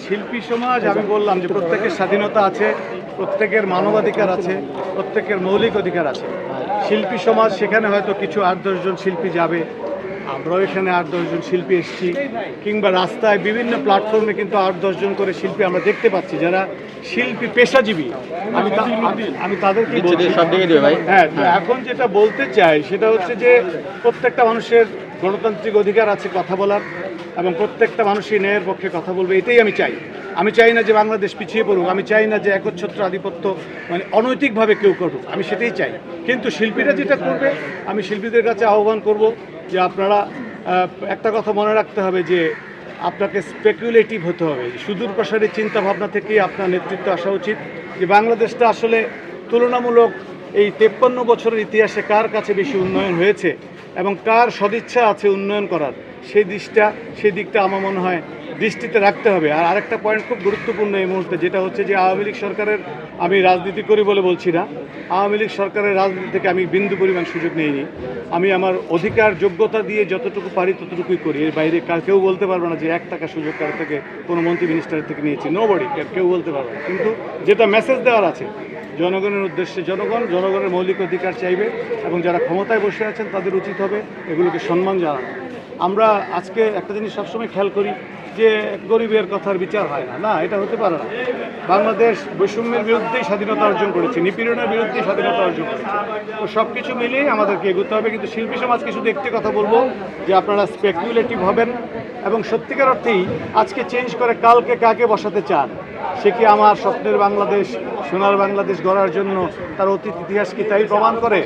শিল্পী সমাজ, আমি বললাম যে প্রত্যেকের স্বাধীনতা আছে, প্রত্যেকের মানবাধিকার আছে, প্রত্যেকের মৌলিক অধিকার আছে। শিল্পী সমাজ সেখানে হয়তো কিছু 8-10 জন শিল্পী যাবে, আমরাও এখানে 8-10 জন শিল্পী এসেছি, কিংবা রাস্তায় বিভিন্ন প্ল্যাটফর্মে কিন্তু 8-10 জন করে শিল্পী আমরা দেখতে পাচ্ছি যারা শিল্পী পেশাজীবী। আমি তাদেরকে বলছি হ্যাঁ, এখন যেটা বলতে চাই সেটা হচ্ছে যে প্রত্যেকটা মানুষের গণতান্ত্রিক অধিকার আছে কথা বলার, এবং প্রত্যেকটা মানুষই ন্যায়ের পক্ষে কথা বলবে, এটাই আমি চাই। আমি চাই না যে বাংলাদেশ পিছিয়ে পড়ুক, আমি চাই না যে একচ্ছত্র আধিপত্য মানে অনৈতিকভাবে কেউ করুক, আমি সেটাই চাই। কিন্তু শিল্পীরা যেটা করবে, আমি শিল্পীদের কাছে আহ্বান করব যে আপনারা একটা কথা মনে রাখতে হবে যে আপনাকে স্পেকুলেটিভ হতে হবে, সুদূর প্রসারী চিন্তা ভাবনা থেকেই আপনার নেতৃত্ব আসা উচিত। যে বাংলাদেশটা আসলে তুলনামূলক এই 53 বছরের ইতিহাসে কার কাছে বেশি উন্নয়ন হয়েছে এবং কার সদিচ্ছা আছে উন্নয়ন করার, সেই দিকটা আমার মনে হয় দৃষ্টিতে রাখতে হবে। আর আরেকটা পয়েন্ট খুব গুরুত্বপূর্ণ এই মুহূর্তে, যেটা হচ্ছে যে আওয়ামী লীগ সরকারের, আমি রাজনীতি করি বলে বলছি না, আওয়ামী লীগ সরকারের রাজনীতি থেকে আমি বিন্দু পরিমাণ সুযোগ নিইনি। আমি আমার অধিকার যোগ্যতা দিয়ে যতটুকু পারি ততটুকুই করি, এর বাইরে কেউ বলতে পারবে না যে 1 টাকা সুযোগ কারো থেকে কোনো মন্ত্রী মিনিস্টারের থেকে নিয়েছি, নোবডি, কেউ বলতে পারবে না। কিন্তু যেটা মেসেজ দেওয়ার আছে জনগণের উদ্দেশ্যে, জনগণের মৌলিক অধিকার চাইবে, এবং যারা ক্ষমতায় বসে আছেন তাদের উচিত হবে এগুলোকে সম্মান জানানো। আমরা আজকে একটা জিনিস সবসময় খেয়াল করি যে গরিবের কথার বিচার হয় না, না, এটা হতে পারে না। বাংলাদেশ বৈষম্যের বিরুদ্ধেই স্বাধীনতা অর্জন করেছে, নিপীড়নের বিরুদ্ধেই স্বাধীনতা অর্জন করেছে। তো সব কিছু মিলিয়ে আমাদেরকে এগোতে হবে। কিন্তু শিল্পী সমাজকে শুধু একটি কথা বলবো যে আপনারা স্পেকুলেটিভ হবেন, এবং সত্যিকার অর্থেই আজকে চেঞ্জ করে কালকে কাকে বসাতে চান, সে কি আমার স্বপ্নের বাংলাদেশ, সোনার বাংলাদেশ গড়ার জন্য তার অতীত ইতিহাস কি তাই প্রমাণ করে?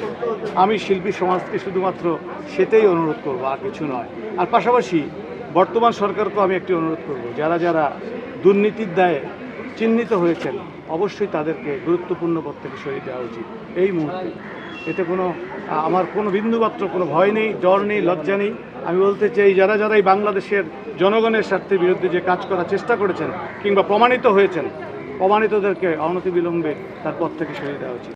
আমি শিল্পী সমাজকে শুধুমাত্র সেটাই অনুরোধ করব, আর কিছু নয়। আর পাশাপাশি বর্তমান সরকারকেও আমি একটি অনুরোধ করব, যারা যারা দুর্নীতির দায়ে চিহ্নিত হয়েছেন অবশ্যই তাদেরকে গুরুত্বপূর্ণ পদ থেকে সরিয়ে দেওয়া উচিত এই মুহূর্তে। এতে আমার কোনো বিন্দুমাত্র কোনো ভয় নেই, ডর নেই, লজ্জা নেই। আমি বলতে চাই যারা যারা এই বাংলাদেশের জনগণের স্বার্থের বিরুদ্ধে যে কাজ করার চেষ্টা করেছেন কিংবা প্রমাণিত হয়েছেন, প্রমাণিতদেরকে অনতিবিলম্বে তার পদ থেকে সরিয়ে দেওয়া উচিত।